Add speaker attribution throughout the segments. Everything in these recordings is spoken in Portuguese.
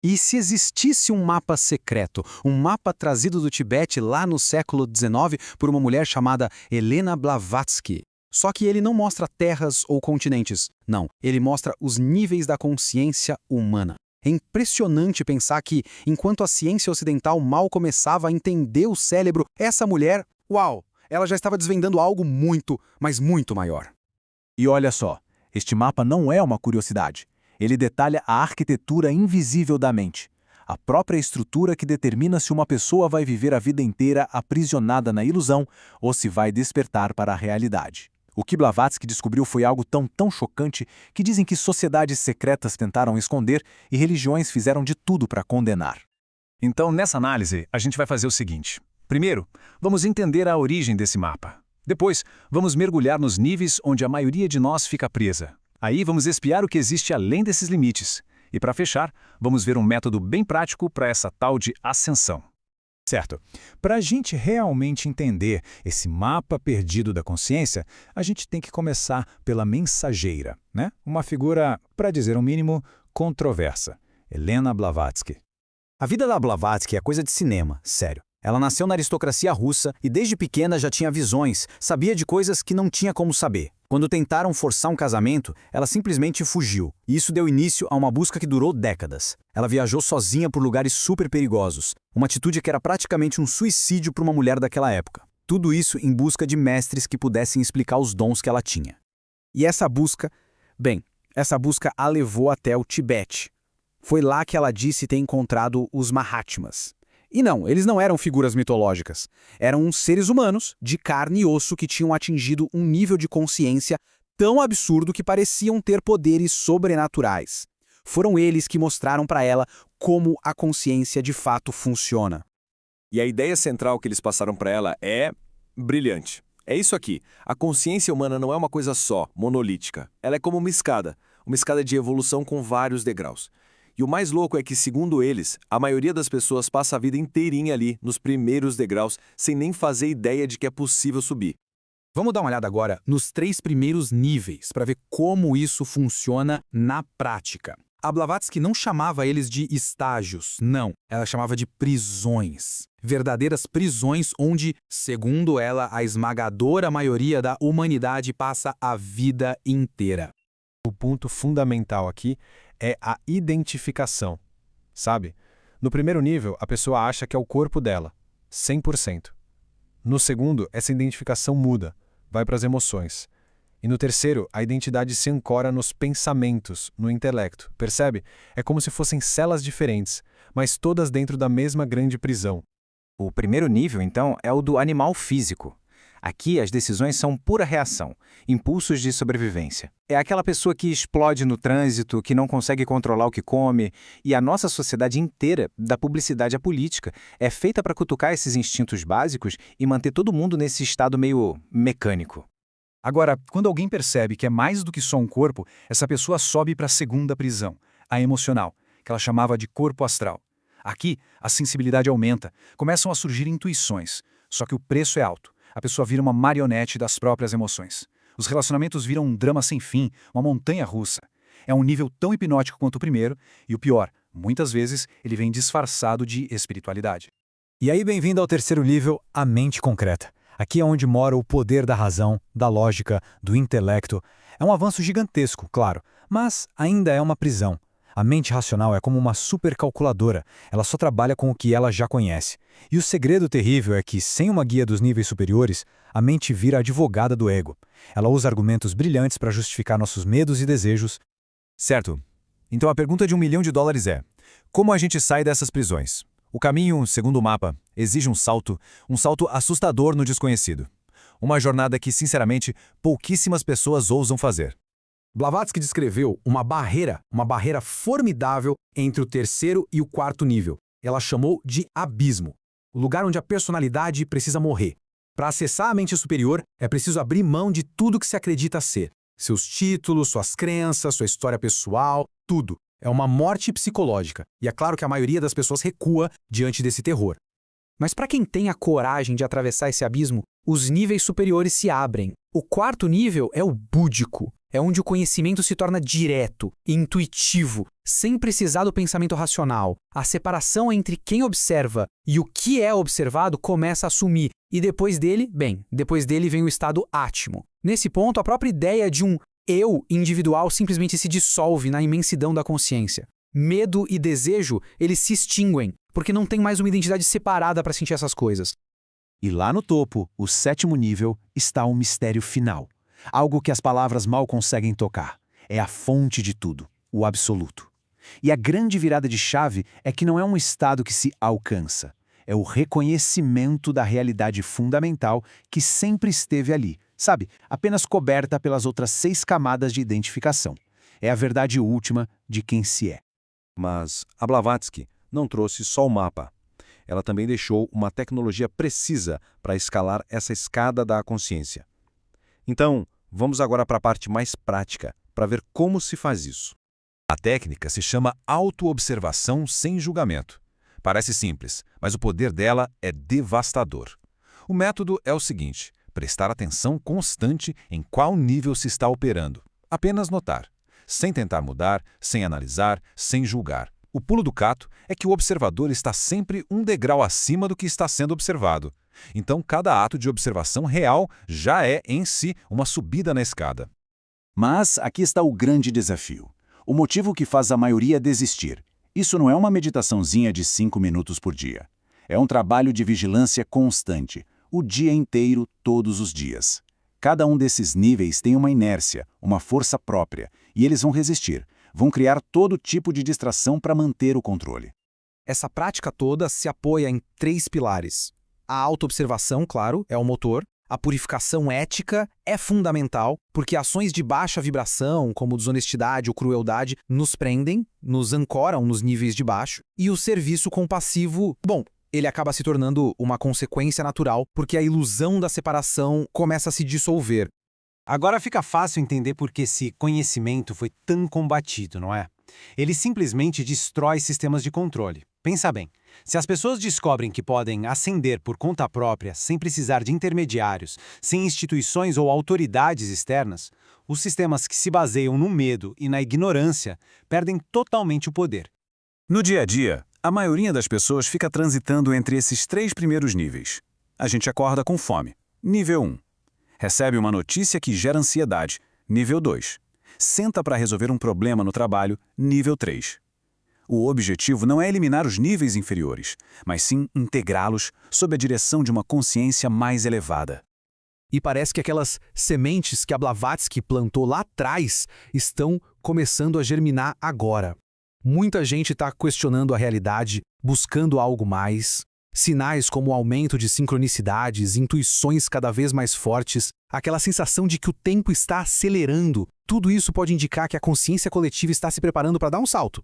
Speaker 1: E se existisse um mapa secreto, um mapa trazido do Tibete lá no século XIX por uma mulher chamada Helena Blavatsky? Só que ele não mostra terras ou continentes, não, ele mostra os níveis da consciência humana. É impressionante pensar que, enquanto a ciência ocidental mal começava a entender o cérebro, essa mulher, uau, ela já estava desvendando algo muito, mas muito maior.
Speaker 2: E olha só, este mapa não é uma curiosidade. Ele detalha a arquitetura invisível da mente, a própria estrutura que determina se uma pessoa vai viver a vida inteira aprisionada na ilusão ou se vai despertar para a realidade. O que Blavatsky descobriu foi algo tão chocante que dizem que sociedades secretas tentaram esconder e religiões fizeram de tudo para condenar.
Speaker 3: Então, nessa análise, a gente vai fazer o seguinte. Primeiro, vamos entender a origem desse mapa. Depois, vamos mergulhar nos níveis onde a maioria de nós fica presa. Aí vamos espiar o que existe além desses limites. E para fechar, vamos ver um método bem prático para essa tal de ascensão.
Speaker 4: Certo. Para a gente realmente entender esse mapa perdido da consciência, a gente tem que começar pela mensageira, né? Uma figura, para dizer o mínimo, controversa. Helena Blavatsky.
Speaker 5: A vida da Blavatsky é coisa de cinema, sério. Ela nasceu na aristocracia russa e desde pequena já tinha visões, sabia de coisas que não tinha como saber. Quando tentaram forçar um casamento, ela simplesmente fugiu, e isso deu início a uma busca que durou décadas. Ela viajou sozinha por lugares super perigosos, uma atitude que era praticamente um suicídio para uma mulher daquela época. Tudo isso em busca de mestres que pudessem explicar os dons que ela tinha. E essa busca a levou até o Tibete. Foi lá que ela disse ter encontrado os Mahatmas. E não, eles não eram figuras mitológicas. Eram uns seres humanos, de carne e osso, que tinham atingido um nível de consciência tão absurdo que pareciam ter poderes sobrenaturais. Foram eles que mostraram para ela como a consciência de fato funciona.
Speaker 6: E a ideia central que eles passaram para ela é brilhante. É isso aqui. A consciência humana não é uma coisa só, monolítica. Ela é como uma escada de evolução com vários degraus. E o mais louco é que, segundo eles, a maioria das pessoas passa a vida inteirinha ali, nos primeiros degraus, sem nem fazer ideia de que é possível subir.
Speaker 1: Vamos dar uma olhada agora nos 3 primeiros níveis, para ver como isso funciona na prática. A Blavatsky não chamava eles de estágios, não. Ela chamava de prisões. Verdadeiras prisões onde, segundo ela, a esmagadora maioria da humanidade passa a vida inteira.
Speaker 7: O ponto fundamental aqui é a identificação, sabe? No primeiro nível, a pessoa acha que é o corpo dela, 100%. No segundo, essa identificação muda, vai para as emoções. E no terceiro, a identidade se ancora nos pensamentos, no intelecto, percebe? É como se fossem celas diferentes, mas todas dentro da mesma grande prisão.
Speaker 2: O primeiro nível, então, é o do animal físico. Aqui, as decisões são pura reação, impulsos de sobrevivência. É aquela pessoa que explode no trânsito, que não consegue controlar o que come, e a nossa sociedade inteira, da publicidade à política, é feita para cutucar esses instintos básicos e manter todo mundo nesse estado meio mecânico.
Speaker 4: Agora, quando alguém percebe que é mais do que só um corpo, essa pessoa sobe para a segunda prisão, a emocional, que ela chamava de corpo astral. Aqui, a sensibilidade aumenta, começam a surgir intuições, só que o preço é alto. A pessoa vira uma marionete das próprias emoções. Os relacionamentos viram um drama sem fim, uma montanha russa. É um nível tão hipnótico quanto o primeiro, e o pior, muitas vezes ele vem disfarçado de espiritualidade.
Speaker 5: E aí, bem-vindo ao terceiro nível, a mente concreta. Aqui é onde mora o poder da razão, da lógica, do intelecto. É um avanço gigantesco, claro, mas ainda é uma prisão. A mente racional é como uma supercalculadora, ela só trabalha com o que ela já conhece. E o segredo terrível é que, sem uma guia dos níveis superiores, a mente vira a advogada do ego. Ela usa argumentos brilhantes para justificar nossos medos e desejos.
Speaker 6: Certo. Então a pergunta de $1 milhão é: como a gente sai dessas prisões? O caminho, segundo o mapa, exige um salto assustador no desconhecido. Uma jornada que, sinceramente, pouquíssimas pessoas ousam fazer.
Speaker 1: Blavatsky descreveu uma barreira formidável entre o terceiro e o quarto nível. Ela chamou de abismo, o lugar onde a personalidade precisa morrer. Para acessar a mente superior, é preciso abrir mão de tudo que se acredita ser. Seus títulos, suas crenças, sua história pessoal, tudo. É uma morte psicológica, e é claro que a maioria das pessoas recua diante desse terror. Mas para quem tem a coragem de atravessar esse abismo, os níveis superiores se abrem. O quarto nível é o búdico. É onde o conhecimento se torna direto, intuitivo, sem precisar do pensamento racional. A separação entre quem observa e o que é observado começa a sumir, e depois dele vem o estado átimo. Nesse ponto, a própria ideia de um eu individual simplesmente se dissolve na imensidão da consciência. Medo e desejo, eles se extinguem, porque não tem mais uma identidade separada para sentir essas coisas.
Speaker 2: E lá no topo, o 7º nível, está o mistério final. Algo que as palavras mal conseguem tocar. É a fonte de tudo, o absoluto. E a grande virada de chave é que não é um estado que se alcança. É o reconhecimento da realidade fundamental que sempre esteve ali, sabe? Apenas coberta pelas outras 6 camadas de identificação. É a verdade última de quem se é.
Speaker 3: Mas a Blavatsky não trouxe só o mapa. Ela também deixou uma tecnologia precisa para escalar essa escada da consciência. Então, vamos agora para a parte mais prática, para ver como se faz isso. A técnica se chama autoobservação sem julgamento. Parece simples, mas o poder dela é devastador. O método é o seguinte: prestar atenção constante em qual nível se está operando. Apenas notar, sem tentar mudar, sem analisar, sem julgar. O pulo do gato é que o observador está sempre um degrau acima do que está sendo observado. Então, cada ato de observação real já é, em si, uma subida na escada.
Speaker 2: Mas aqui está o grande desafio. O motivo que faz a maioria desistir. Isso não é uma meditaçãozinha de 5 minutos por dia. É um trabalho de vigilância constante, o dia inteiro, todos os dias. Cada um desses níveis tem uma inércia, uma força própria, e eles vão resistir. Vão criar todo tipo de distração para manter o controle.
Speaker 1: Essa prática toda se apoia em 3 pilares. A autoobservação, claro, é o motor. A purificação ética é fundamental, porque ações de baixa vibração, como desonestidade ou crueldade, nos prendem, nos ancoram nos níveis de baixo. E o serviço compassivo, ele acaba se tornando uma consequência natural, porque a ilusão da separação começa a se dissolver.
Speaker 8: Agora fica fácil entender por que esse conhecimento foi tão combatido, não é? Ele simplesmente destrói sistemas de controle. Pensa bem, se as pessoas descobrem que podem ascender por conta própria, sem precisar de intermediários, sem instituições ou autoridades externas, os sistemas que se baseiam no medo e na ignorância perdem totalmente o poder.
Speaker 3: No dia a dia, a maioria das pessoas fica transitando entre esses 3 primeiros níveis. A gente acorda com fome. Nível 1. Recebe uma notícia que gera ansiedade. Nível 2. Senta para resolver um problema no trabalho. Nível 3. O objetivo não é eliminar os níveis inferiores, mas sim integrá-los sob a direção de uma consciência mais elevada.
Speaker 1: E parece que aquelas sementes que a Blavatsky plantou lá atrás estão começando a germinar agora. Muita gente está questionando a realidade, buscando algo mais. Sinais como o aumento de sincronicidades, intuições cada vez mais fortes, aquela sensação de que o tempo está acelerando. Tudo isso pode indicar que a consciência coletiva está se preparando para dar um salto.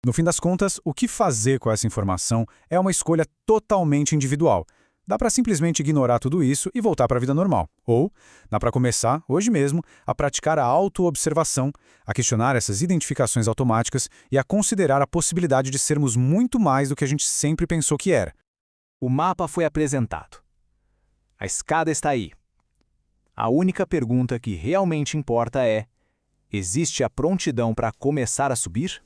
Speaker 7: No fim das contas, o que fazer com essa informação é uma escolha totalmente individual. Dá para simplesmente ignorar tudo isso e voltar para a vida normal. Ou dá para começar, hoje mesmo, a praticar a autoobservação, a questionar essas identificações automáticas e a considerar a possibilidade de sermos muito mais do que a gente sempre pensou que era.
Speaker 2: O mapa foi apresentado. A escada está aí. A única pergunta que realmente importa é: existe a prontidão para começar a subir?